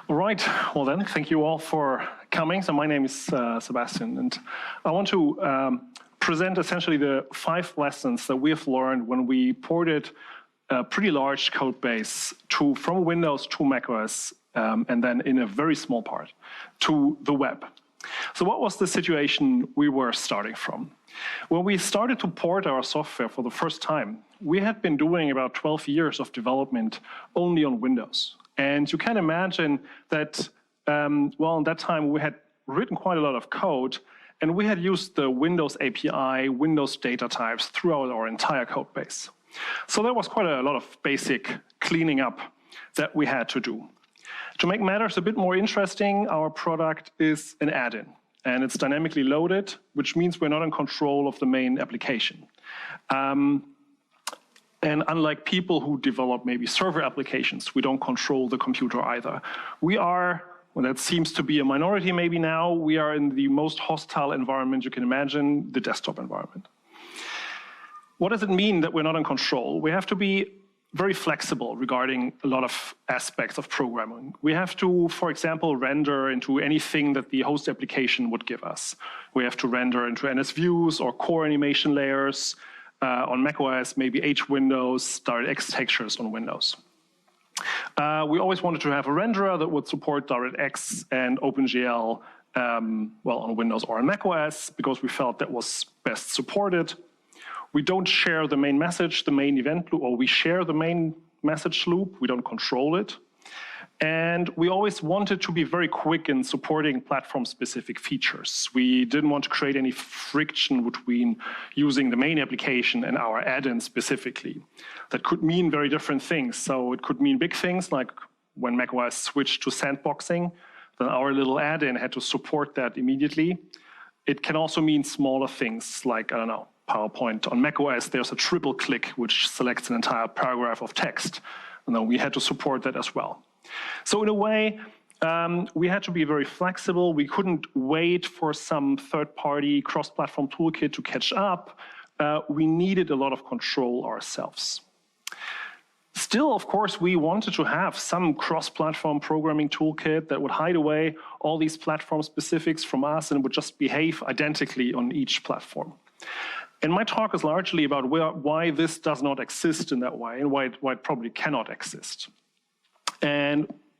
All right, well then, thank you all for coming. So my name is Sebastian, and I want to present essentially the 5 lessons that we have learned when we ported a pretty large code base from Windows to macOS, and then in a very small part to the web. So what was the situation we were starting from? When we started to port our software for the first time, we had been doing about 12 years of development only on Windows. And you can imagine that, well, in that time we had written quite a lot of code, and we had used the Windows API, Windows data types throughout our entire code base. So there was quite a lot of basic cleaning up that we had to do. To make matters a bit more interesting, our product is an add-in, and it's dynamically loaded, which means we're not in control of the main application. And unlike people who develop maybe server applications, we don't control the computer either. We are, well, that seems to be a minority maybe now, we are in the most hostile environment you can imagine, the desktop environment. What does it mean that we're not in control? We have to be very flexible regarding a lot of aspects of programming. We have to, for example, render into anything that the host application would give us. We have to render into NS views or core animation layers. On macOS, maybe H windows, DirectX textures on Windows. We always wanted to have a renderer that would support DirectX and OpenGL, well, on Windows or on macOS, because we felt that was best supported. We don't share the main message, the main event loop, or we share the main message loop. We don't control it. And we always wanted to be very quick in supporting platform-specific features. We didn't want to create any friction between using the main application and our add-in specifically. That could mean very different things. So it could mean big things, like when macOS switched to sandboxing, then our little add-in had to support that immediately. It can also mean smaller things, like, I don't know, PowerPoint. On macOS, there's a triple click, which selects an entire paragraph of text. And then we had to support that as well. So in a way, we had to be very flexible. We couldn't wait for some third-party cross-platform toolkit to catch up. We needed a lot of control ourselves. Still, of course, we wanted to have some cross-platform programming toolkit that would hide away all these platform specifics from us and would just behave identically on each platform. And my talk is largely about why this does not exist in that way and why it probably cannot exist.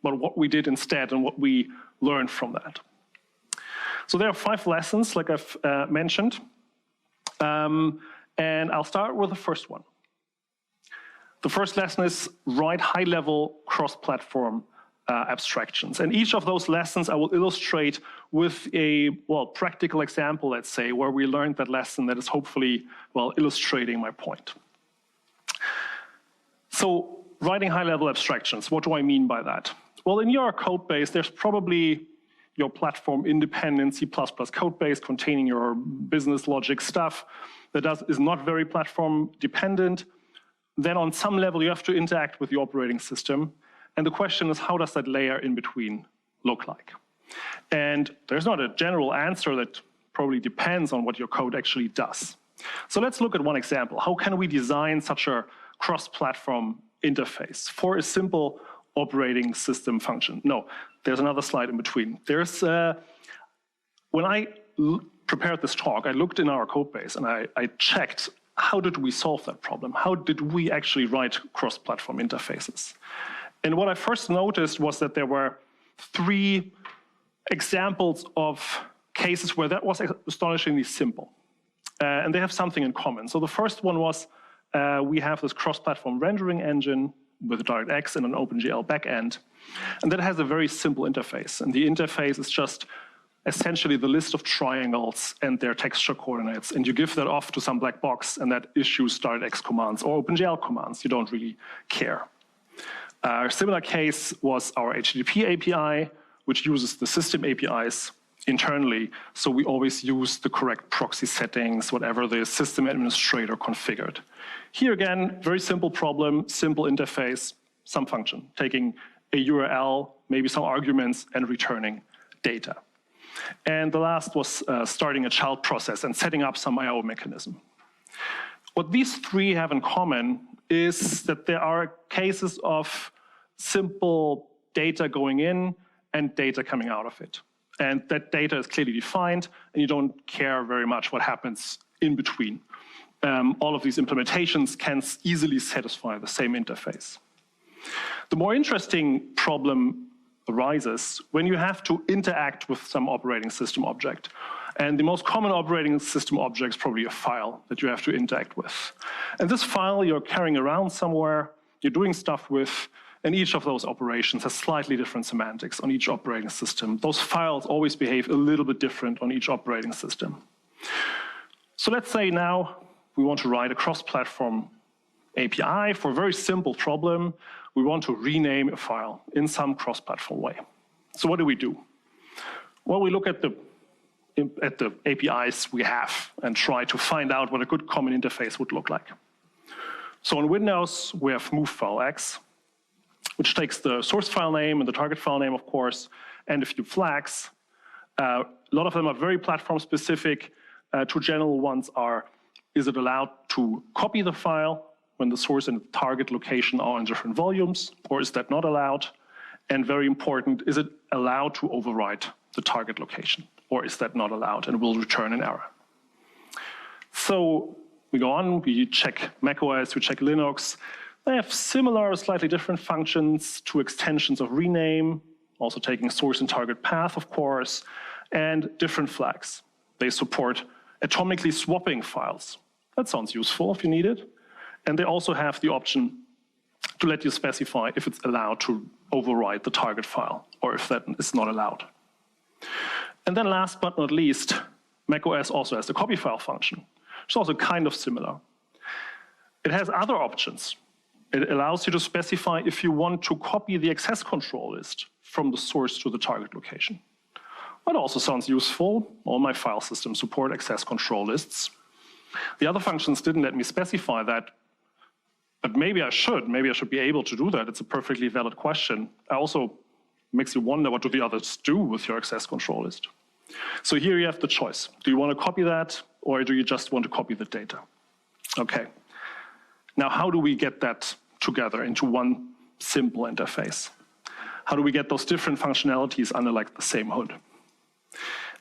But what we did instead and what we learned from that. So there are 5 lessons, like I've mentioned. And I'll start with the first one. The first lesson is write high-level cross-platform abstractions. And each of those lessons I will illustrate with a, well, practical example, let's say, where we learned that lesson that is hopefully, well, illustrating my point. So, writing high-level abstractions, what do I mean by that? Well, in your code base, there's probably your platform-independent C++ code base containing your business logic stuff that is not very platform-dependent. Then on some level, you have to interact with the operating system. And the question is, how does that layer in between look like? And there's not a general answer that probably depends on what your code actually does. So let's look at one example. How can we design such a cross-platform interface for a simple operating system function? No, there's another slide in between. There's when I prepared this talk, I looked in our code base and I checked how did we solve that problem? How did we actually write cross-platform interfaces? And what I first noticed was that there were 3 examples of cases where that was astonishingly simple. And they have something in common. So the first one was we have this cross-platform rendering engine with DirectX and an OpenGL backend. And that has a very simple interface. And the interface is just essentially the list of triangles and their texture coordinates. And you give that off to some black box, and that issues DirectX commands or OpenGL commands. You don't really care. A similar case was our HTTP API, which uses the system APIs internally. So we always use the correct proxy settings, whatever the system administrator configured. Here again, very simple problem, simple interface, some function, taking a URL, maybe some arguments, and returning data. And the last was starting a child process and setting up some I/O mechanism. What these 3 have in common is that there are cases of simple data going in and data coming out of it. And that data is clearly defined, and you don't care very much what happens in between. All of these implementations can easily satisfy the same interface. The more interesting problem arises when you have to interact with some operating system object. And the most common operating system object is probably a file that you have to interact with. And this file you're carrying around somewhere, you're doing stuff with, and each of those operations has slightly different semantics on each operating system. Those files always behave a little bit different on each operating system. So let's say now we want to write a cross-platform API for a very simple problem. We want to rename a file in some cross-platform way. So what do? Well, we look at the APIs we have and try to find out what a good common interface would look like. So on Windows, we have movefilex, which takes the source file name and the target file name, of course, and a few flags. A lot of them are very platform specific. Two general ones are, is it allowed to copy the file when the source and the target location are in different volumes, or is that not allowed? And very important, is it allowed to overwrite the target location, or is that not allowed and will return an error? So we go on, we check macOS, we check Linux. They have similar, slightly different functions to extensions of rename, also taking source and target path, of course, and different flags. They support atomically swapping files. That sounds useful if you need it. And they also have the option to let you specify if it's allowed to overwrite the target file or if that is not allowed. And then last but not least, macOS also has the copy file function, which is also kind of similar. It has other options. It allows you to specify if you want to copy the access control list from the source to the target location. That also sounds useful. All my file systems support access control lists. The other functions didn't let me specify that, but maybe I should. Maybe I should be able to do that. It's a perfectly valid question. It also makes you wonder, what do the others do with your access control list? So here you have the choice. Do you want to copy that, or do you just want to copy the data? Okay. Now, how do we get that together into one simple interface? How do we get those different functionalities under like the same hood?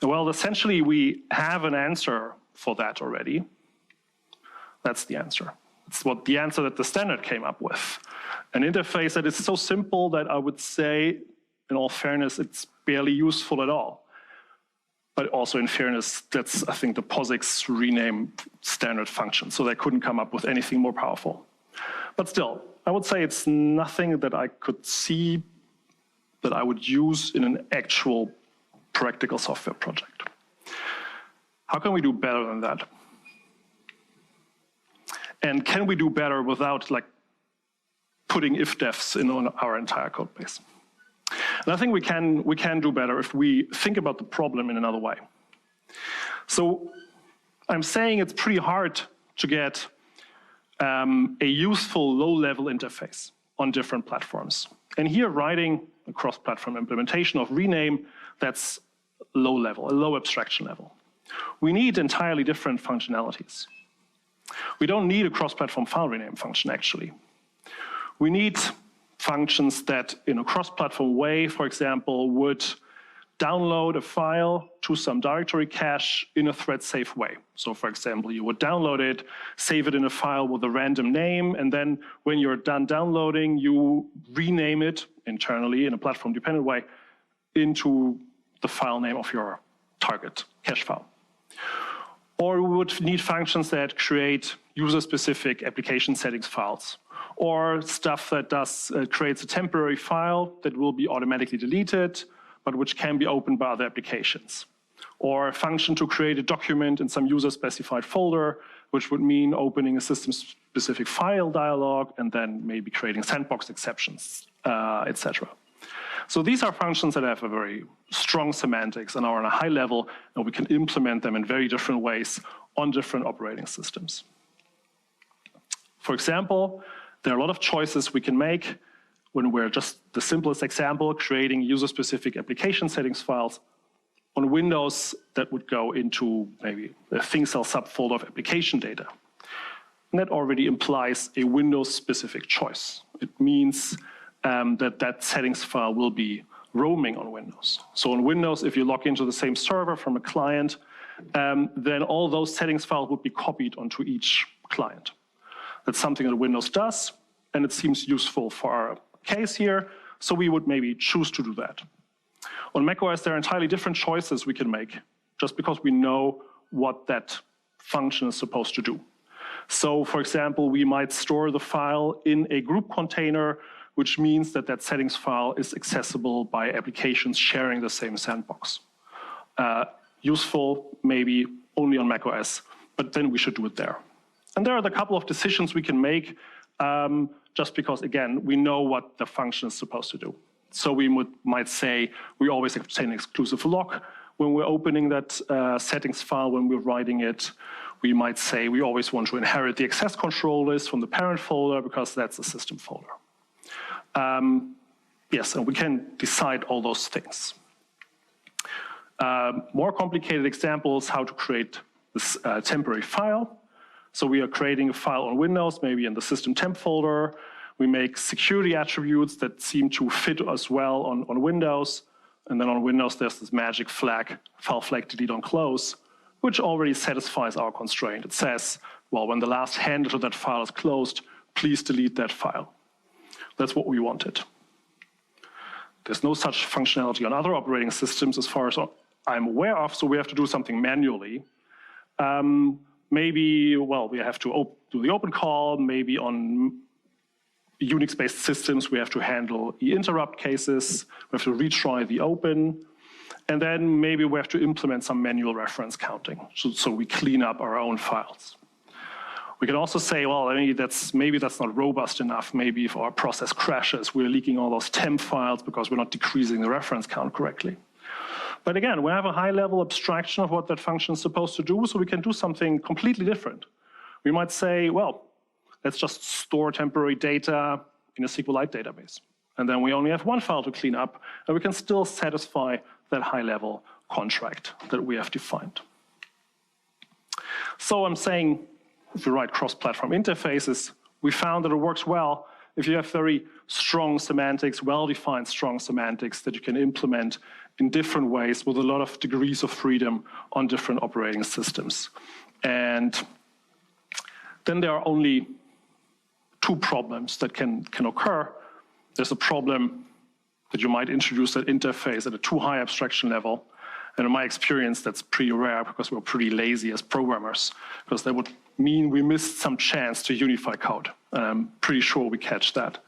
Well, essentially, we have an answer for that already. That's the answer. It's the answer that the standard came up with. An interface that is so simple that I would say, in all fairness, it's barely useful at all. But also, in fairness, that's, I think, the POSIX rename standard function, so they couldn't come up with anything more powerful. But still, I would say it's nothing that I could see that I would use in an actual practical software project. How can we do better than that? And can we do better without like putting if-defs in our entire code base? And I think we can do better if we think about the problem in another way. So I'm saying it's pretty hard to get a useful low-level interface on different platforms. And here, writing a cross-platform implementation of rename, that's low level, a low abstraction level. We need entirely different functionalities. We don't need a cross-platform file rename function, actually. We need functions that, in a cross-platform way, for example, would download a file to some directory cache in a thread-safe way. So, for example, you would download it, save it in a file with a random name, and then when you're done downloading, you rename it internally in a platform-dependent way into the file name of your target cache file. Or we would need functions that create user-specific application settings files, or stuff that creates a temporary file that will be automatically deleted, but which can be opened by other applications. Or a function to create a document in some user-specified folder, which would mean opening a system-specific file dialog and then maybe creating sandbox exceptions, etc. So these are functions that have a very strong semantics and are on a high level, and we can implement them in very different ways on different operating systems. For example, there are a lot of choices we can make when we're just the simplest example, creating user-specific application settings files. On Windows, that would go into maybe a ThingCell subfolder of application data. And that already implies a Windows-specific choice. It means that settings file will be roaming on Windows. So on Windows, if you log into the same server from a client, then all those settings files would be copied onto each client. That's something that Windows does, and it seems useful for our case here, so we would maybe choose to do that. On macOS, there are entirely different choices we can make, just because we know what that function is supposed to do. So, for example, we might store the file in a group container, which means that that settings file is accessible by applications sharing the same sandbox. Useful, maybe only on macOS, but then we should do it there. And there are a couple of decisions we can make, just because, again, we know what the function is supposed to do. So we might say we always obtain an exclusive lock when we're opening that settings file, when we're writing it. We might say we always want to inherit the access control list from the parent folder because that's the system folder. Yes, and we can decide all those things. More complicated examples, how to create this temporary file. So we are creating a file on Windows, maybe in the system temp folder. We make security attributes that seem to fit as well on Windows. And then on Windows, there's this magic flag, file flag delete on close, which already satisfies our constraint. It says, well, when the last handle to that file is closed, please delete that file. That's what we wanted. There's no such functionality on other operating systems as far as I'm aware of, so we have to do something manually. Maybe, well, we have to do the open call. Maybe on Unix-based systems, we have to handle the interrupt cases. We have to retry the open. And then maybe we have to implement some manual reference counting, so we clean up our own files. We can also say, well, maybe that's not robust enough. Maybe if our process crashes, we're leaking all those temp files because we're not decreasing the reference count correctly. But again, we have a high-level abstraction of what that function is supposed to do, so we can do something completely different. We might say, well, let's just store temporary data in a SQLite database. And then we only have one file to clean up, and we can still satisfy that high-level contract that we have defined. So I'm saying, if you write cross-platform interfaces, we found that it works well if you have very strong semantics, well-defined strong semantics that you can implement in different ways with a lot of degrees of freedom on different operating systems. And then there are only two problems that can occur. There's a problem that you might introduce that interface at a too high abstraction level. And in my experience, that's pretty rare because we're pretty lazy as programmers, because that would mean we missed some chance to unify code. And I'm pretty sure we catch that.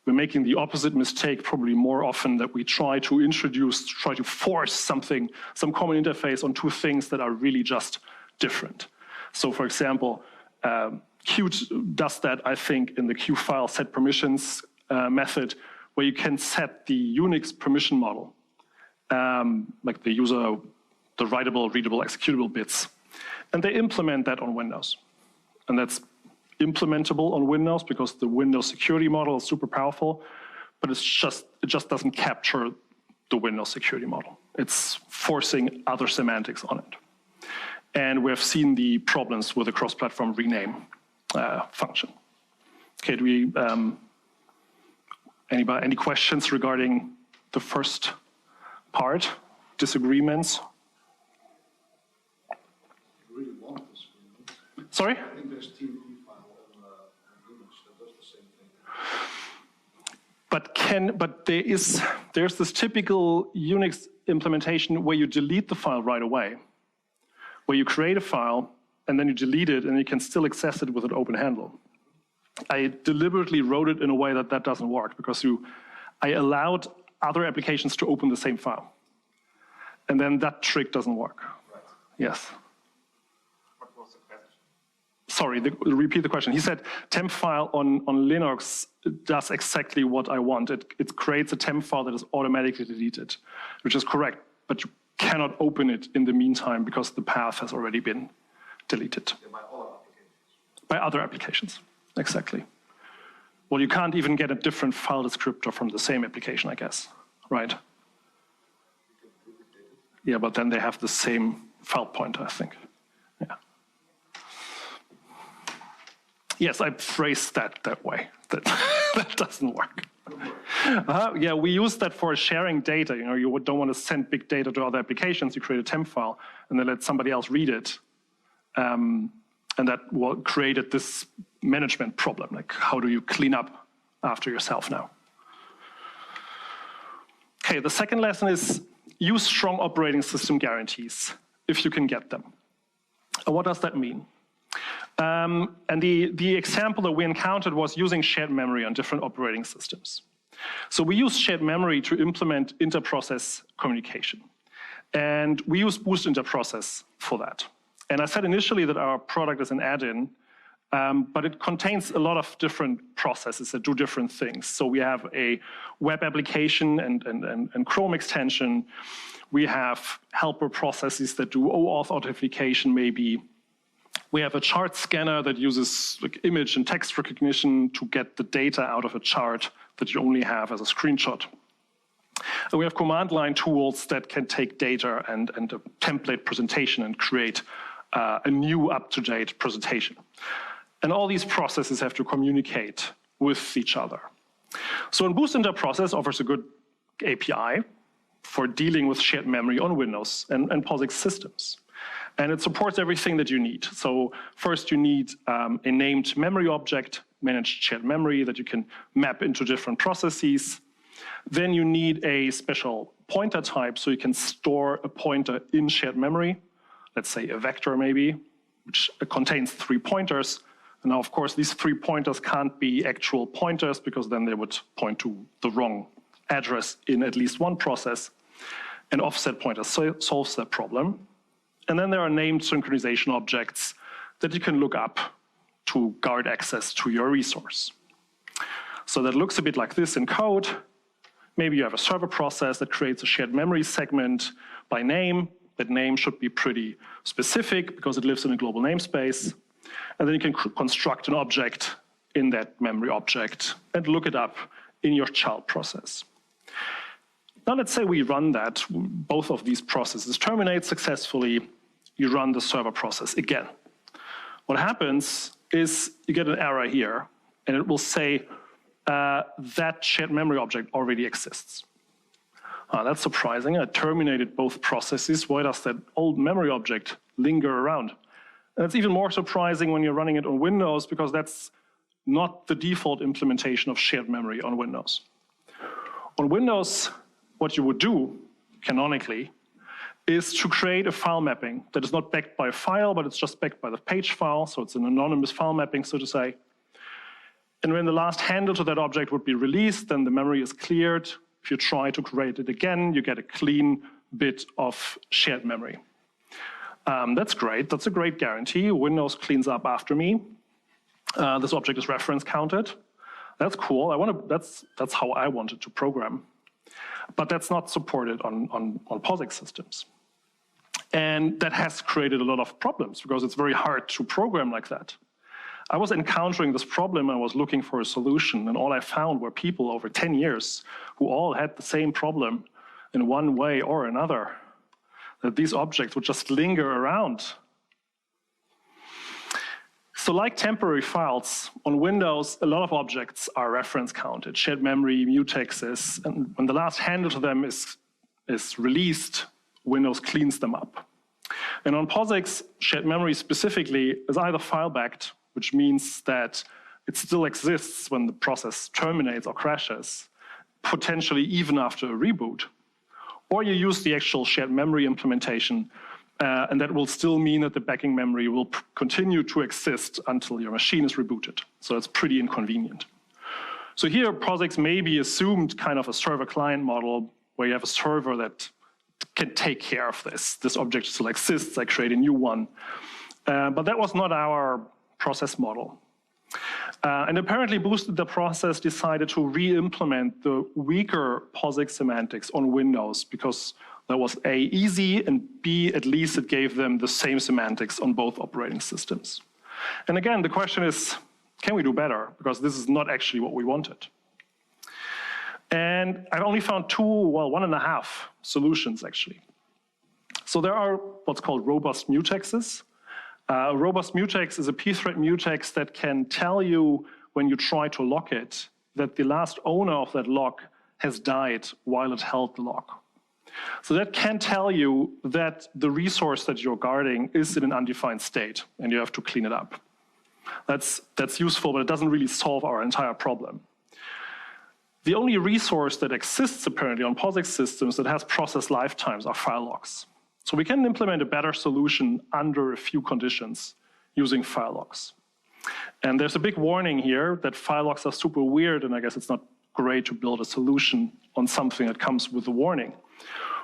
We're making the opposite mistake probably more often, that we try to force something, some common interface on two things that are really just different. So for example, Qt does that, I think, in the QFile set permissions method, where you can set the Unix permission model, like the user, the writable, readable, executable bits. And they implement that on Windows. And that's implementable on Windows because the Windows security model is super powerful, but it just doesn't capture the Windows security model. It's forcing other semantics on it. And we have seen the problems with the cross-platform rename function. Okay, do we, any questions regarding the first part? Disagreements? Really want disagreements. Sorry? I think there's TMP file on Linux that does the same thing. But there's this typical Unix implementation where you delete the file right away, where you create a file and then you delete it and you can still access it with an open handle. I deliberately wrote it in a way that doesn't work because I allowed other applications to open the same file. And then that trick doesn't work. Right. Yes. What was the question? Sorry, repeat the question. He said temp file on Linux does exactly what I want. It creates a temp file that is automatically deleted, which is correct, but you cannot open it in the meantime because the path has already been deleted. Yeah, by other applications. By other applications, exactly. Well, you can't even get a different file descriptor from the same application, I guess, right? Yeah, but then they have the same file pointer, I think. Yeah. Yes, I phrased that way. That doesn't work. Yeah, we use that for sharing data. You know, you don't want to send big data to other applications. You create a temp file and then let somebody else read it. And that created this management problem. Like, how do you clean up after yourself now? Okay, the second lesson is use strong operating system guarantees if you can get them. And what does that mean? And the example that we encountered was using shared memory on different operating systems. So we use shared memory to implement inter-process communication. And we use Boost Interprocess for that. And I said initially that our product is an add-in, but it contains a lot of different processes that do different things. So we have a web application and Chrome extension. We have helper processes that do OAuth authentication maybe. We have a chart scanner that uses like image and text recognition to get the data out of a chart that you only have as a screenshot. And we have command line tools that can take data and a template presentation and create a new up-to-date presentation. And all these processes have to communicate with each other. So Boost Interprocess offers a good API for dealing with shared memory on Windows and POSIX systems. And it supports everything that you need. So first you need a named memory object, managed shared memory that you can map into different processes. Then you need a special pointer type so you can store a pointer in shared memory. Let's say a vector maybe, which contains 3 pointers. And now, of course, these 3 pointers can't be actual pointers because then they would point to the wrong address in at least one process. And offset pointer solves that problem. And then there are named synchronization objects that you can look up to guard access to your resource. So that looks a bit like this in code. Maybe you have a server process that creates a shared memory segment by name. That name should be pretty specific because it lives in a global namespace. And then you can construct an object in that memory object and look it up in your child process. Now let's say we run that, both of these processes terminate successfully, you run the server process again. What happens is you get an error here, and it will say that shared memory object already exists. That's surprising. I terminated both processes. Why does that old memory object linger around? And it's even more surprising when you're running it on Windows because that's not the default implementation of shared memory on Windows. On Windows, what you would do, canonically, is to create a file mapping that is not backed by a file, but it's just backed by the page file, so it's an anonymous file mapping, so to say. And when the last handle to that object would be released, then the memory is cleared. If you try to create it again, you get a clean bit of shared memory. That's great. That's a great guarantee. Windows cleans up after me. This object is reference counted. That's cool. That's how I wanted to program. But that's not supported on POSIX systems. And that has created a lot of problems because it's very hard to program like that. I was encountering this problem and I was looking for a solution, and all I found were people over 10 years who all had the same problem in one way or another, that these objects would just linger around. So like temporary files, on Windows, a lot of objects are reference counted, shared memory, mutexes, and when the last handle to them is released, Windows cleans them up. And on POSIX, shared memory specifically is either file-backed, which means that it still exists when the process terminates or crashes, potentially even after a reboot, or you use the actual shared memory implementation, and that will still mean that the backing memory will continue to exist until your machine is rebooted. So it's pretty inconvenient. So here, POSIX may be assumed kind of a server-client model where you have a server that can take care of this. This object still exists, I create a new one. But that was not our process model. And apparently Boost Interprocess decided to re-implement the weaker POSIX semantics on Windows because that was A, easy, and B, at least it gave them the same semantics on both operating systems. And again, the question is, can we do better? Because this is not actually what we wanted. And I've only found 1.5 solutions actually. So there are what's called robust mutexes. A robust mutex is a pthread mutex that can tell you when you try to lock it that the last owner of that lock has died while it held the lock. So that can tell you that the resource that you're guarding is in an undefined state, and you have to clean it up. That's useful, but it doesn't really solve our entire problem. The only resource that exists apparently on POSIX systems that has process lifetimes are file locks. So we can implement a better solution under a few conditions using file locks. And there's a big warning here that file locks are super weird, and I guess it's not great to build a solution on something that comes with a warning.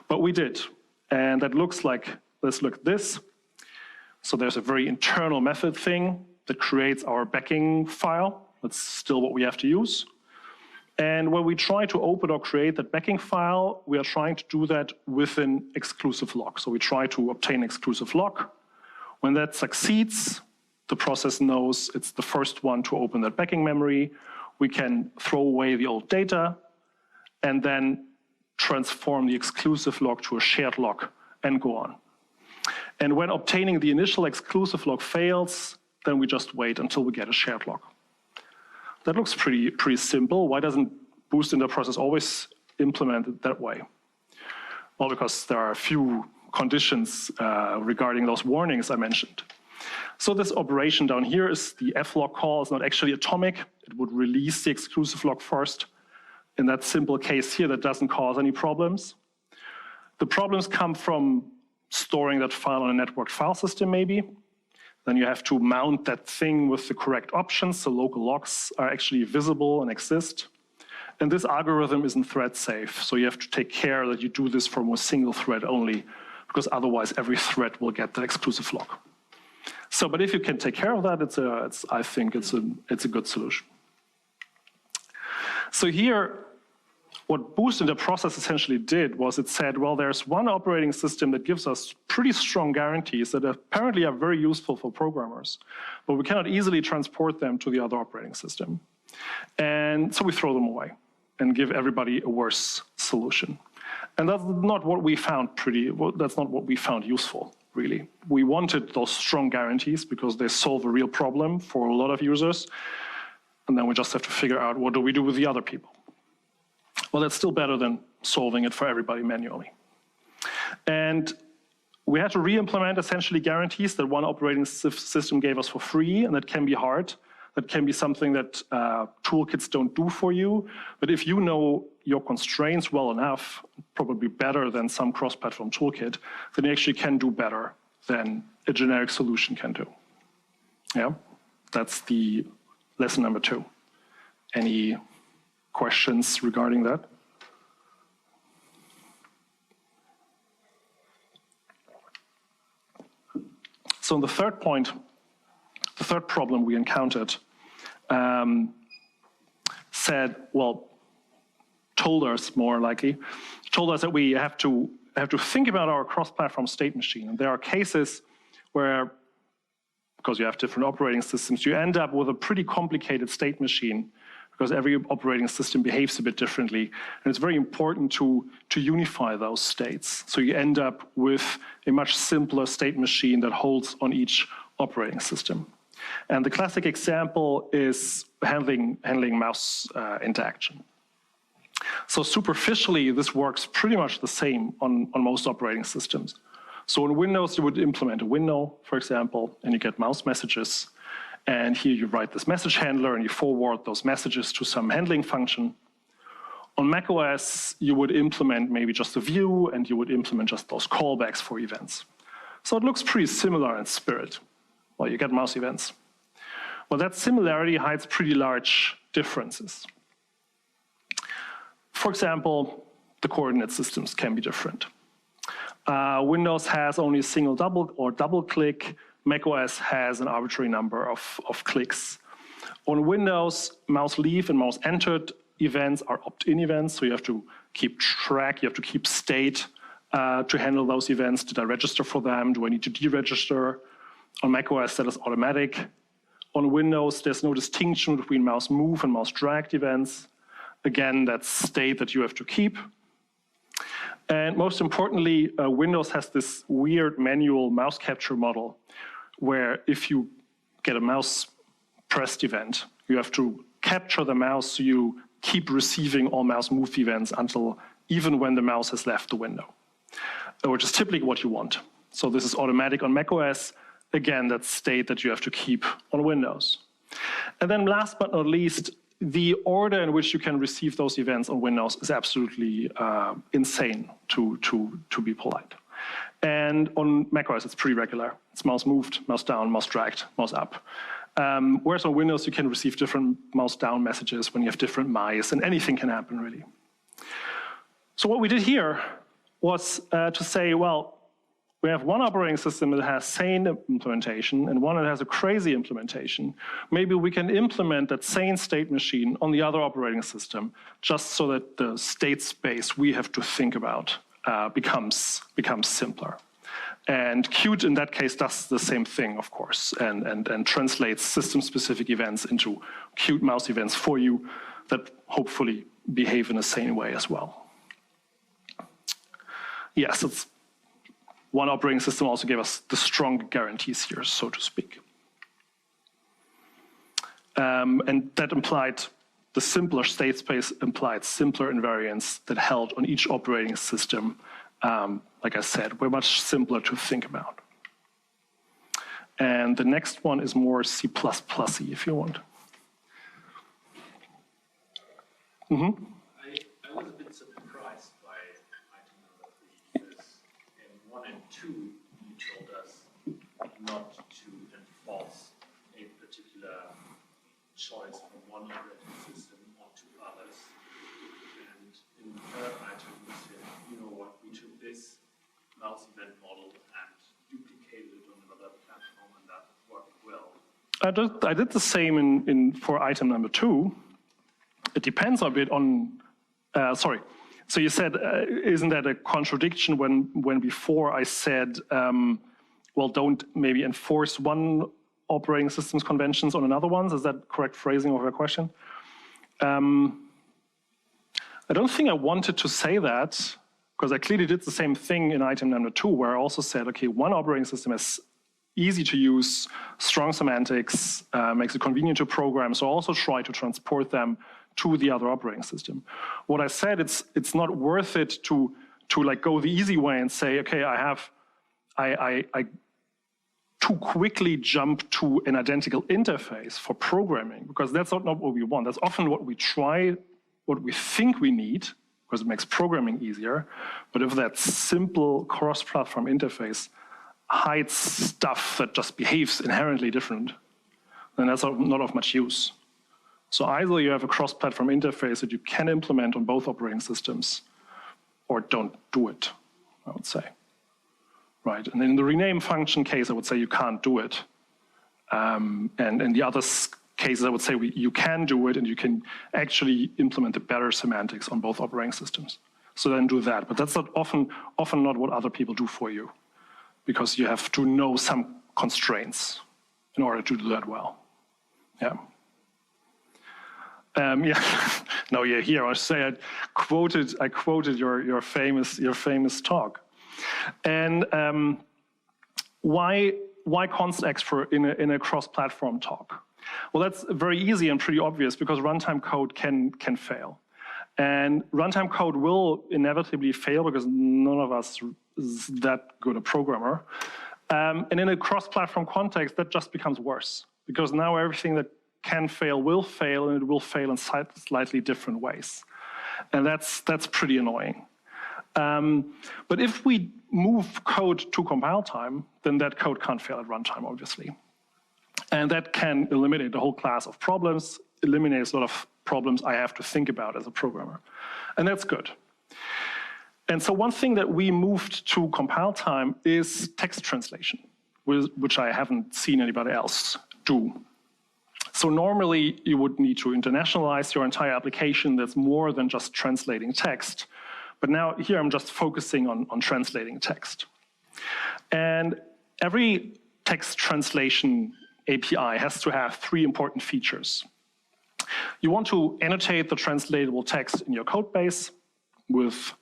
But we did, and that looks like, let's look at this. So there's a very internal method thing that creates our backing file. That's still what we have to use. And when we try to open or create that backing file, we are trying to do that with an exclusive lock. So we try to obtain an exclusive lock. When that succeeds, the process knows it's the first one to open that backing memory. We can throw away the old data and then transform the exclusive lock to a shared lock and go on. And when obtaining the initial exclusive lock fails, then we just wait until we get a shared lock. That looks pretty simple. Why doesn't Boost in the process always implement it that way? Well, because there are a few conditions regarding those warnings I mentioned. So this operation down here is the flock call. It's not actually atomic. It would release the exclusive lock first. In that simple case here, that doesn't cause any problems. The problems come from storing that file on a networked file system, maybe. Then you have to mount that thing with the correct options, so local locks are actually visible and exist. And this algorithm isn't thread safe, so you have to take care that you do this from a single thread only, because otherwise every thread will get that exclusive lock. So, but if you can take care of that, I think it's a good solution. So here, what Boost in the process essentially did was it said, well, there's one operating system that gives us pretty strong guarantees that apparently are very useful for programmers, but we cannot easily transport them to the other operating system. And so we throw them away and give everybody a worse solution. And that's not what we found that's not what we found useful, really. We wanted those strong guarantees because they solve a real problem for a lot of users. And then we just have to figure out, what do we do with the other people? Well, that's still better than solving it for everybody manually. And we had to re-implement essentially guarantees that one operating system gave us for free, and that can be hard. That can be something that toolkits don't do for you. But if you know your constraints well enough, probably better than some cross-platform toolkit, then you actually can do better than a generic solution can do. Yeah, that's the lesson number 2. Any questions regarding that? So the third point, the third problem we encountered told us that we have to think about our cross-platform state machine. And there are cases where, because you have different operating systems, you end up with a pretty complicated state machine because every operating system behaves a bit differently. And it's very important to unify those states. So you end up with a much simpler state machine that holds on each operating system. And the classic example is handling mouse interaction. So superficially, this works pretty much the same on most operating systems. So in Windows, you would implement a window, for example, and you get mouse messages. And here you write this message handler and you forward those messages to some handling function. On macOS, you would implement maybe just a view and you would implement just those callbacks for events. So it looks pretty similar in spirit. Well, you get mouse events. Well, that similarity hides pretty large differences. For example, the coordinate systems can be different. Windows has only a single double click. macOS has an arbitrary number of clicks. On Windows, mouse leave and mouse entered events are opt-in events, so you have to keep track, you have to keep state to handle those events. Did I register for them? Do I need to deregister? On macOS, that is automatic. On Windows, there's no distinction between mouse move and mouse dragged events. Again, that's state that you have to keep. And most importantly, Windows has this weird manual mouse capture model where if you get a mouse pressed event, you have to capture the mouse so you keep receiving all mouse moved events until even when the mouse has left the window, which is typically what you want. So this is automatic on macOS. Again, that's state that you have to keep on Windows. And then last but not least, the order in which you can receive those events on Windows is absolutely insane, to be polite. And on macOS, it's pretty regular. It's mouse moved, mouse down, mouse dragged, mouse up. Whereas on Windows, you can receive different mouse down messages when you have different mice, and anything can happen, really. So what we did here was to say, well, we have one operating system that has sane implementation and one that has a crazy implementation. Maybe we can implement that sane state machine on the other operating system just so that the state space we have to think about becomes simpler. And Qt, in that case, does the same thing, of course, and translates system-specific events into Qt mouse events for you that hopefully behave in a sane way as well. Yes, it's one operating system also gave us the strong guarantees here, so to speak. And that implied the simpler state space implied simpler invariants that held on each operating system. Like I said, we're much simpler to think about. And the next one is more C++-y, if you want. Mm-hmm. I was a bit surprised by item number 3, because in 1 and 2, you told us not to enforce a particular choice from one operating system onto others. And in the third item, you said, you know what, we took this mouse event model and duplicated it on another platform, and that worked well. I did the same for item number 2. It depends a bit on, sorry. So you said, isn't that a contradiction when before I said, well, don't maybe enforce one operating system's conventions on another one's? Is that correct phrasing of your question? I don't think I wanted to say that, because I clearly did the same thing in item number 2, where I also said, okay, one operating system is easy to use, strong semantics, makes it convenient to program, so also try to transport them to the other operating system. What I said, it's not worth it to like go the easy way and say, okay, I too quickly jump to an identical interface for programming, because that's not what we want. That's often what we try, what we think we need, because it makes programming easier. But if that simple cross-platform interface hides stuff that just behaves inherently different, then that's not of much use. So either you have a cross-platform interface that you can implement on both operating systems, or don't do it, I would say. Right, and in the rename function case, I would say you can't do it. And in the other cases, I would say you can do it, and you can actually implement the better semantics on both operating systems. So then do that. But that's not often not what other people do for you, because you have to know some constraints in order to do that well. Yeah. Yeah. No, yeah. Here I say I quoted your famous talk. And why constexpr in a cross-platform talk? Well, that's very easy and pretty obvious, because runtime code can fail. And runtime code will inevitably fail because none of us is that good a programmer. And in a cross-platform context, that just becomes worse, because now everything that can fail will fail, and it will fail in slightly different ways. And that's pretty annoying. But if we move code to compile time, then that code can't fail at runtime, obviously. And that can eliminate a whole class of problems, eliminates a lot of problems I have to think about as a programmer. And that's good. And so one thing that we moved to compile time is text translation, which I haven't seen anybody else do. So normally you would need to internationalize your entire application. That's more than just translating text. But now here I'm just focusing on translating text. And every text translation API has to have 3 important features. You want to annotate the translatable text in your code base with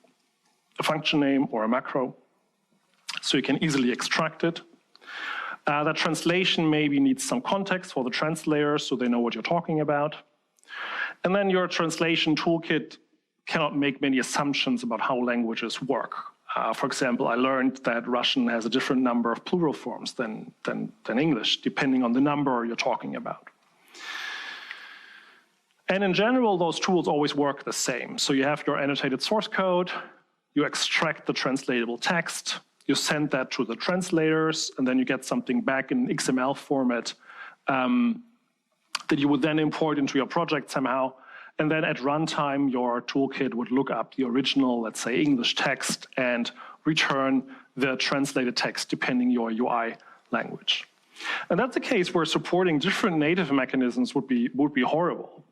a function name or a macro, so you can easily extract it. That translation maybe needs some context for the translator, so they know what you're talking about. And then your translation toolkit cannot make many assumptions about how languages work. For example, I learned that Russian has a different number of plural forms than English, depending on the number you're talking about. And in general, those tools always work the same. So you have your annotated source code, you extract the translatable text, you send that to the translators, and then you get something back in XML format that you would then import into your project somehow. And then at runtime, your toolkit would look up the original, let's say, English text and return the translated text depending your UI language. And that's the case where supporting different native mechanisms would be horrible.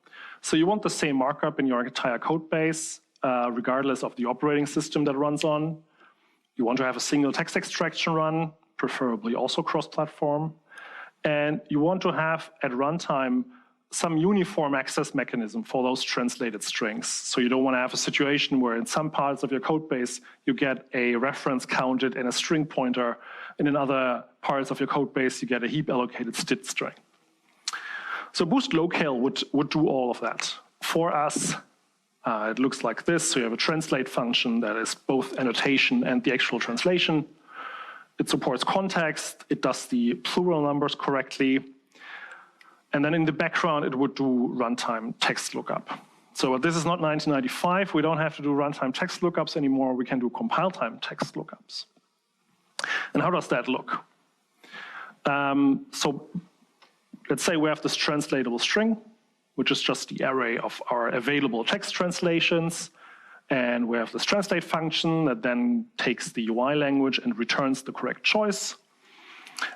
So you want the same markup in your entire code base, regardless of the operating system that runs on. You want to have a single text extraction run, preferably also cross-platform. And you want to have at runtime some uniform access mechanism for those translated strings. So you don't want to have a situation where in some parts of your code base, you get a reference counted and a string pointer, and in other parts of your code base, you get a heap allocated std string. So Boost Locale would do all of that. For us, it looks like this. So you have a translate function that is both annotation and the actual translation. It supports context. It does the plural numbers correctly. And then in the background, it would do runtime text lookup. So this is not 1995. We don't have to do runtime text lookups anymore. We can do compile time text lookups. And how does that look? So let's say we have this translatable string, which is just the array of our available text translations. And we have this translate function that then takes the UI language and returns the correct choice.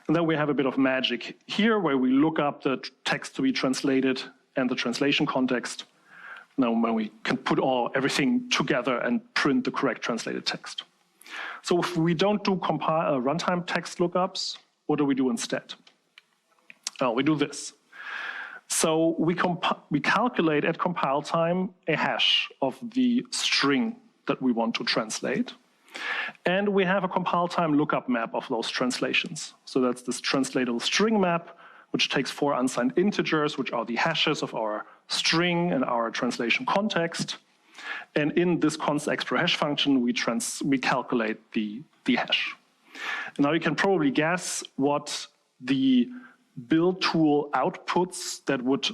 And then we have a bit of magic here where we look up the text to be translated and the translation context. Now when we can put everything together and print the correct translated text. So if we don't do runtime text lookups, what do we do instead? Well, we do this. So we calculate at compile time a hash of the string that we want to translate. And we have a compile time lookup map of those translations. So that's this translatable string map, which takes 4 unsigned integers, which are the hashes of our string and our translation context. And in this constexpr hash function, we calculate the hash. And now you can probably guess what the build tool outputs that would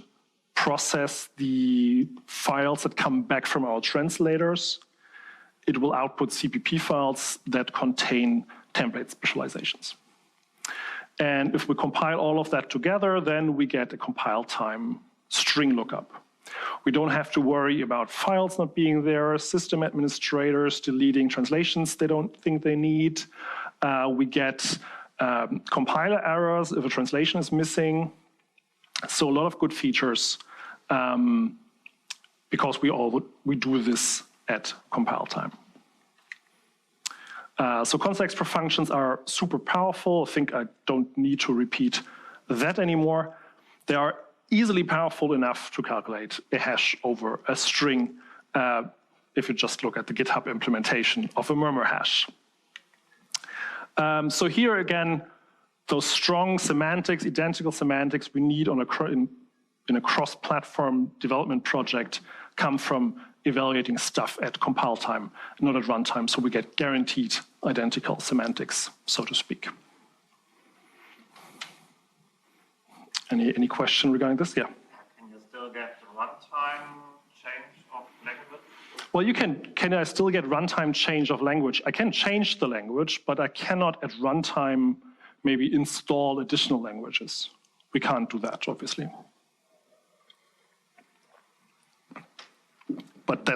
process the files that come back from our translators. It will output CPP files that contain template specializations. And if we compile all of that together, then we get a compile time string lookup. We don't have to worry about files not being there, system administrators deleting translations they don't think they need. We get compiler errors if a translation is missing. So a lot of good features because we do this at compile time. So constexpr functions are super powerful. I think I don't need to repeat that anymore. They are easily powerful enough to calculate a hash over a string if you just look at the GitHub implementation of a murmur hash. So here again, those strong semantics, identical semantics we need on in a cross-platform development project come from evaluating stuff at compile time, not at runtime, so we get guaranteed identical semantics, so to speak. Any question regarding this? Yeah. Can you still get runtime change of language? Well, can I still get runtime change of language? I can change the language, but I cannot at runtime maybe install additional languages. We can't do that, obviously. But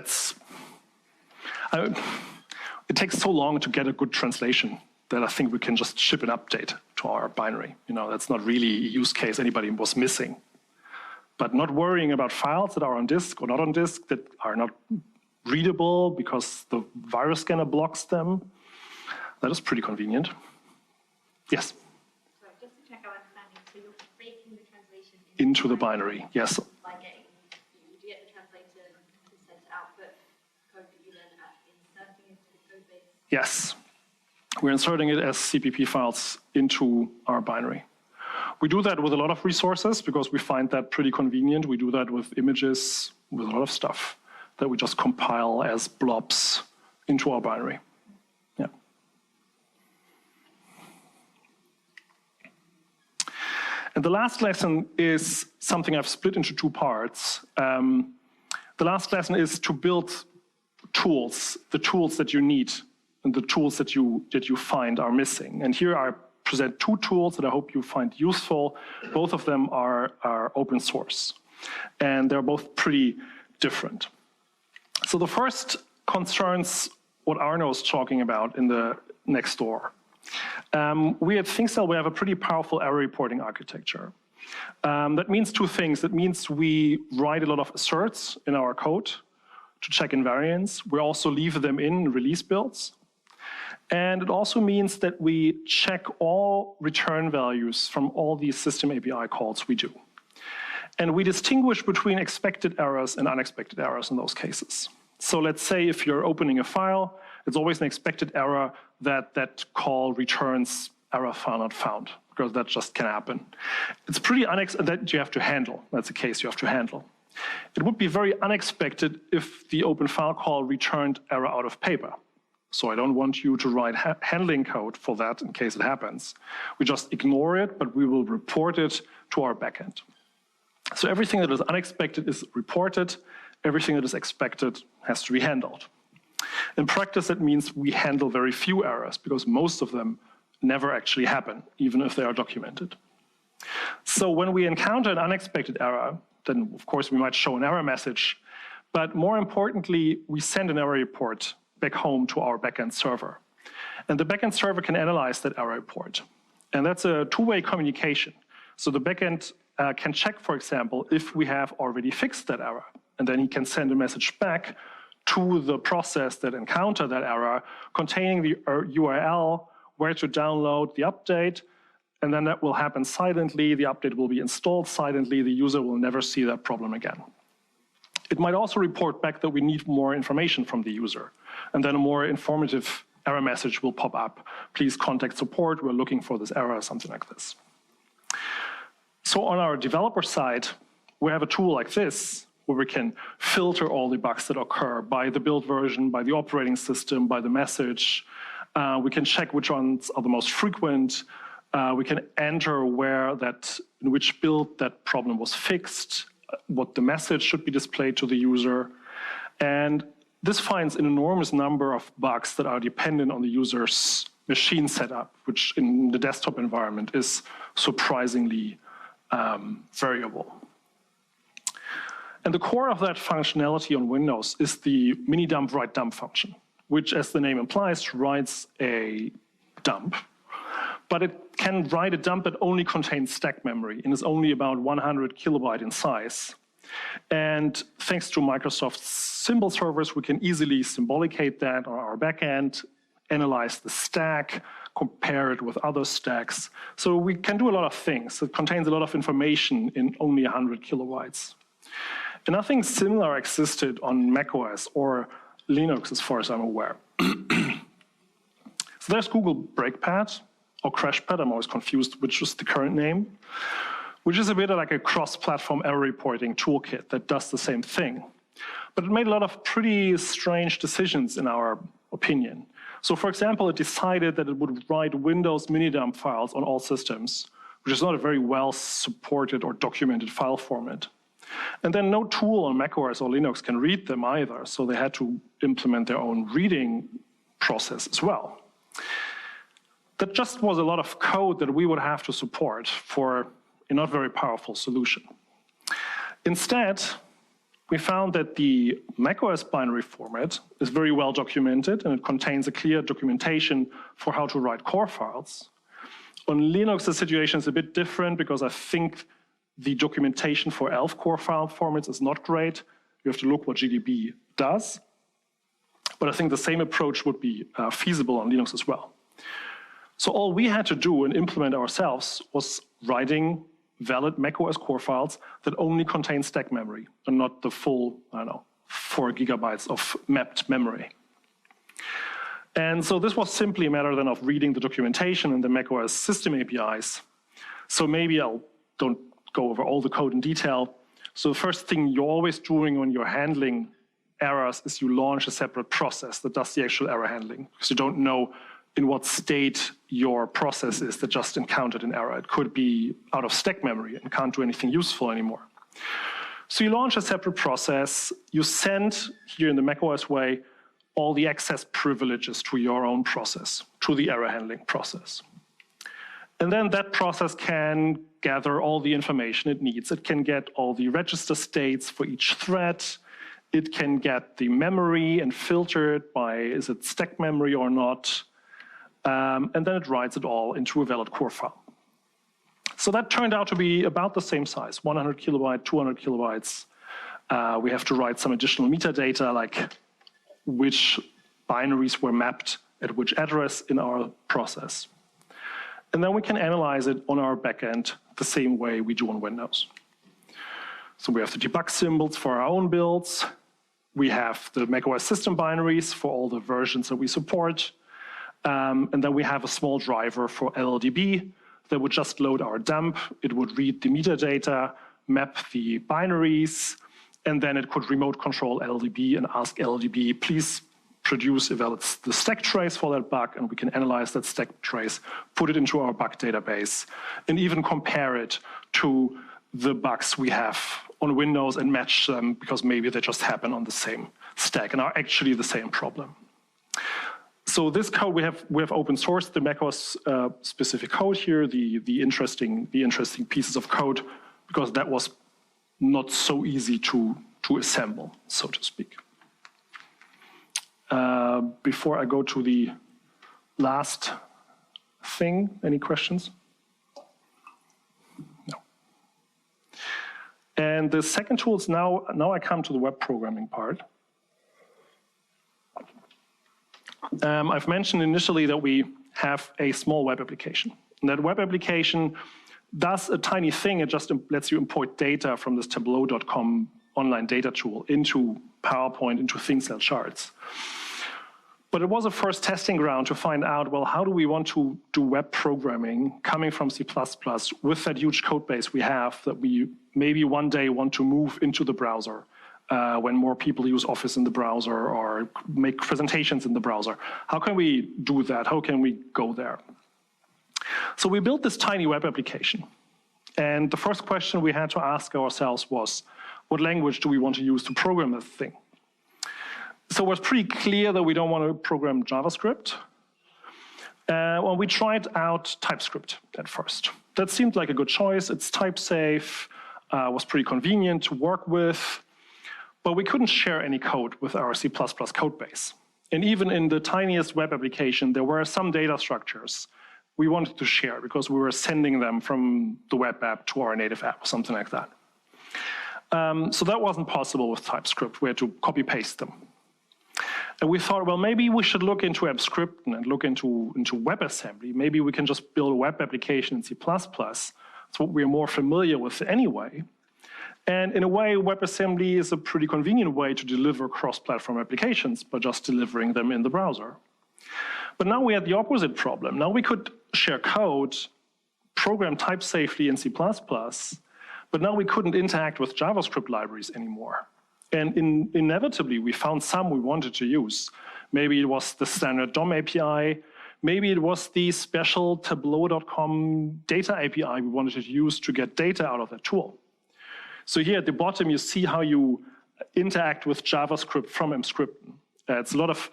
it takes so long to get a good translation that I think we can just ship an update to our binary. You know, that's not really a use case anybody was missing. But not worrying about files that are on disk or not on disk that are not readable because the virus scanner blocks them, that is pretty convenient. Yes? Sorry, just to check our understanding, so you're baking the translation into the binary, yes. By getting, you get the translator to send output code that you then inserting into the code base? Yes. We're inserting it as CPP files into our binary. We do that with a lot of resources because we find that pretty convenient. We do that with images, with a lot of stuff that we just compile as blobs into our binary. Yeah. And the last lesson is something I've split into two parts. The last lesson is to build tools, the tools that you need and the tools that you find are missing. And here I present two tools that I hope you find useful. Both of them are open source, and they're both pretty different. So the first concerns what Arno is talking about in the next door. We at ThinkCell, we have a pretty powerful error reporting architecture. That means two things. That means we write a lot of asserts in our code to check invariants. We also leave them in release builds. And it also means that we check all return values from all these system API calls we do. And we distinguish between expected errors and unexpected errors in those cases. So let's say if you're opening a file, it's always an expected error that call returns error file not found, because that just can happen. It's pretty unexpected that you have to handle. That's a case you have to handle. It would be very unexpected if the open file call returned error out of paper. So I don't want you to write handling code for that in case it happens. We just ignore it, but we will report it to our backend. So everything that is unexpected is reported. Everything that is expected has to be handled. In practice, that means we handle very few errors because most of them never actually happen, even if they are documented. So when we encounter an unexpected error, then of course we might show an error message, but more importantly, we send an error report back home to our backend server. And the backend server can analyze that error report. And that's a two-way communication. So the backend can check, for example, if we have already fixed that error. And then he can send a message back to the process that encountered that error containing the URL, where to download the update, and then that will happen silently. The update will be installed silently. The user will never see that problem again. It might also report back that we need more information from the user, and then a more informative error message will pop up. Please contact support. We're looking for this error, something like this. So on our developer side, we have a tool like this, where we can filter all the bugs that occur by the build version, by the operating system, by the message. We can check which ones are the most frequent. We can enter in which build that problem was fixed, what the message should be displayed to the user. And this finds an enormous number of bugs that are dependent on the user's machine setup, which in the desktop environment is surprisingly variable. And the core of that functionality on Windows is the mini-dump write-dump function, which, as the name implies, writes a dump. But it can write a dump that only contains stack memory and is only about 100 kilobyte in size. And thanks to Microsoft's symbol servers, we can easily symbolicate that on our backend, analyze the stack, compare it with other stacks. So we can do a lot of things. It contains a lot of information in only 100 kilobytes. And nothing similar existed on macOS or Linux, as far as I'm aware. So there's Google Breakpad, or CrashPad, I'm always confused which is the current name, which is a bit like a cross-platform error reporting toolkit that does the same thing. But it made a lot of pretty strange decisions in our opinion. So for example, it decided that it would write Windows mini-dump files on all systems, which is not a very well supported or documented file format. And then no tool on macOS or Linux can read them either, so they had to implement their own reading process as well. That just was a lot of code that we would have to support for a not very powerful solution. Instead, we found that the macOS binary format is very well documented, and it contains a clear documentation for how to write core files. On Linux, the situation is a bit different because I think the documentation for ELF core file formats is not great. You have to look what GDB does. But I think the same approach would be feasible on Linux as well. So all we had to do and implement ourselves was writing valid macOS core files that only contain stack memory and not the full, 4 gigabytes of mapped memory. And so this was simply a matter then of reading the documentation and the macOS system APIs So maybe don't go over all the code in detail. So the first thing you're always doing when you're handling errors is you launch a separate process that does the actual error handling, because you don't know in what state your process is that just encountered an error. It could be out of stack memory and can't do anything useful anymore. So you launch a separate process, you send, here in the macOS way, all the access privileges to your own process, to the error handling process. And then that process can gather all the information it needs. It can get all the register states for each thread. It can get the memory and filter it by, is it stack memory or not? And then it writes it all into a valid core file. So that turned out to be about the same size, 100 kilobyte, 200 kilobytes. We have to write some additional metadata, like which binaries were mapped at which address in our process. And then we can analyze it on our backend the same way we do on Windows. So we have the debug symbols for our own builds. We have the macOS system binaries for all the versions that we support. And then we have a small driver for LLDB that would just load our dump. It would read the metadata, map the binaries, and then it could remote control LLDB and ask LLDB, please produce the stack trace for that bug, and we can analyze that stack trace, put it into our bug database, and even compare it to the bugs we have on Windows and match them, because maybe they just happen on the same stack and are actually the same problem. So this code, we have open sourced the macOS specific code here, the interesting pieces of code, because that was not so easy to assemble, so to speak. Before I go to the last thing, any questions? No. And the second tool is now I come to the web programming part. I've mentioned initially that we have a small web application. And that web application does a tiny thing. It just lets you import data from this tableau.com online data tool into PowerPoint, into things like charts. But it was a first testing ground to find out, well, how do we want to do web programming coming from C++ with that huge code base we have that we maybe one day want to move into the browser when more people use Office in the browser or make presentations in the browser. How can we do that? How can we go there? So we built this tiny web application. And the first question we had to ask ourselves was, what language do we want to use to program this thing? So it was pretty clear that we don't want to program JavaScript. Well, we tried out TypeScript at first. That seemed like a good choice. It's type safe, was pretty convenient to work with, but we couldn't share any code with our C++ code base. And even in the tiniest web application, there were some data structures we wanted to share because we were sending them from the web app to our native app or something like that. So that wasn't possible with TypeScript. We had to copy-paste them. And we thought, well, maybe we should look into emscripten and look into WebAssembly. Maybe we can just build a web application in C++. That's what we're more familiar with anyway. And in a way, WebAssembly is a pretty convenient way to deliver cross-platform applications by just delivering them in the browser. But now we had the opposite problem. Now we could share code, program type safely in C++, but now we couldn't interact with JavaScript libraries anymore. And inevitably, we found some we wanted to use. Maybe it was the standard DOM API. Maybe it was the special tableau.com data API we wanted to use to get data out of that tool. So here at the bottom, you see how you interact with JavaScript from emscripten. It's a lot of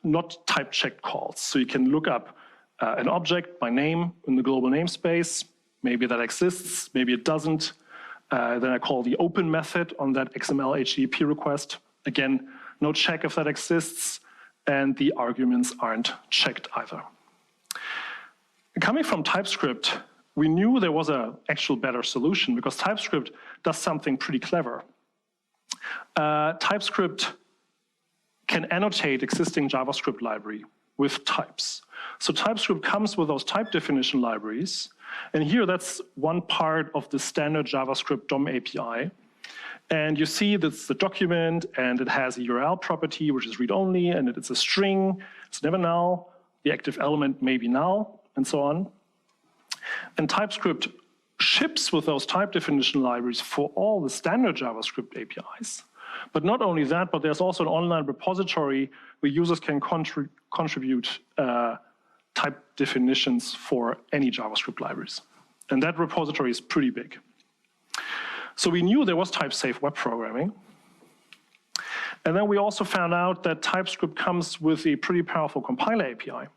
not type-checked calls. So you can look up an object by name in the global namespace. Maybe that exists, maybe it doesn't. Then I call the open method on that XML HTTP request. Again, no check if that exists, and the arguments aren't checked either. Coming from TypeScript, we knew there was an actual better solution because TypeScript does something pretty clever. TypeScript can annotate existing JavaScript library with types. So TypeScript comes with those type definition libraries. And here, that's one part of the standard JavaScript DOM API. And you see that's the document, and it has a URL property, which is read-only, and it's a string. It's never null. The active element may be null, and so on. And TypeScript ships with those type definition libraries for all the standard JavaScript APIs. But not only that, but there's also an online repository where users can contribute type definitions for any JavaScript libraries. And that repository is pretty big. So we knew there was type-safe web programming. And then we also found out that TypeScript comes with a pretty powerful compiler API.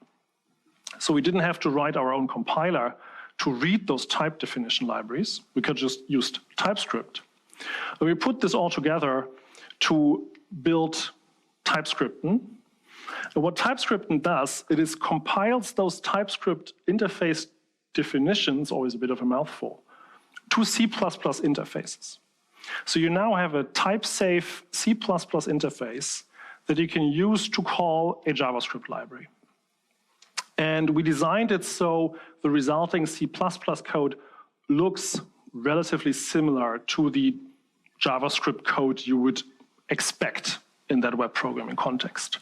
So we didn't have to write our own compiler to read those type definition libraries. We could just use TypeScript. And we put this all together to build TypeScripten. And what TypeScripten does, it is compiles those TypeScript interface definitions, always a bit of a mouthful, to C++ interfaces. So you now have a type-safe C++ interface that you can use to call a JavaScript library. And we designed it so the resulting C++ code looks relatively similar to the JavaScript code you would expect in that web programming context.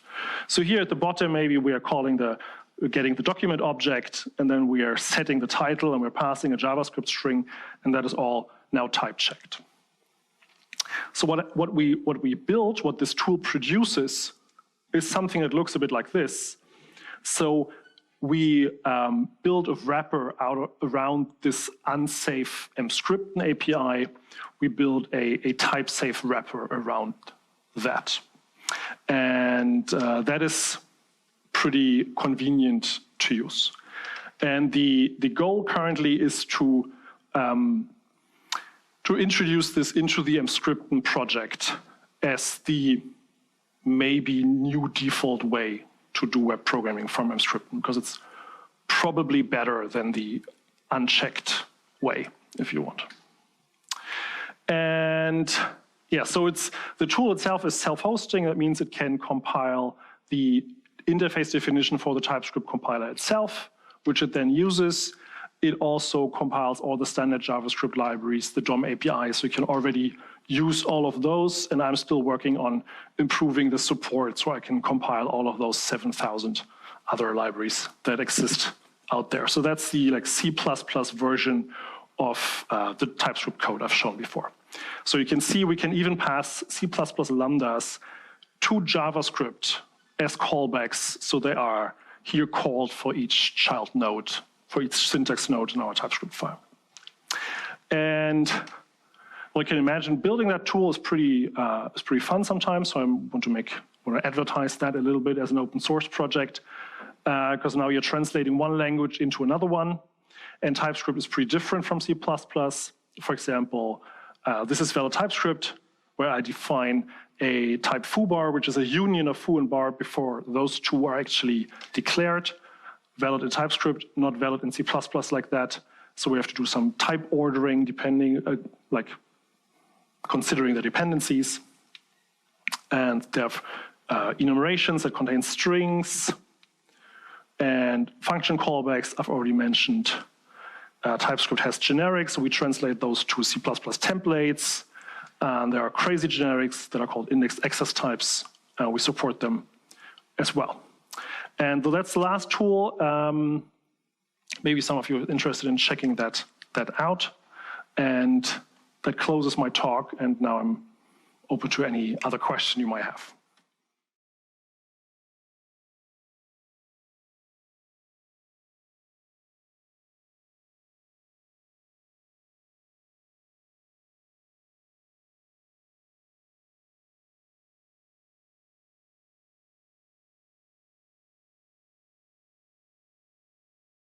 So here at the bottom, maybe we are getting the document object, and then we are setting the title, and we're passing a JavaScript string, and that is all now type checked. So what we built, what this tool produces, is something that looks a bit like this. So we build a wrapper around this unsafe emscripten API. We build a type-safe wrapper around that. And that is pretty convenient to use. And the goal currently is to introduce this into the emscripten project as the maybe new default way to do web programming from emscripten, because it's probably better than the unchecked way, if you want. And yeah, so the tool itself is self-hosting. That means it can compile the interface definition for the TypeScript compiler itself, which it then uses. It also compiles all the standard JavaScript libraries, the DOM API, so you can already use all of those, and I'm still working on improving the support so I can compile all of those 7,000 other libraries that exist out there. So that's the C++ version of the TypeScript code I've shown before. So you can see we can even pass C++ lambdas to JavaScript as callbacks, so they are here called for each child node, for each syntax node in our TypeScript file. And well, you can imagine building that tool is pretty fun sometimes, so I want to advertise that a little bit as an open source project, because now you're translating one language into another one, and TypeScript is pretty different from C++. For example, this is valid TypeScript, where I define a type foobar, which is a union of foo and bar before those two are actually declared. Valid in TypeScript, not valid in C++ like that. So we have to do some type ordering depending, considering the dependencies. And they have enumerations that contain strings and function callbacks I've already mentioned. TypeScript has generics, so we translate those to C++ templates. And there are crazy generics that are called indexed access types. We support them as well. And that's the last tool. Maybe some of you are interested in checking that out. And that closes my talk, and now I'm open to any other question you might have.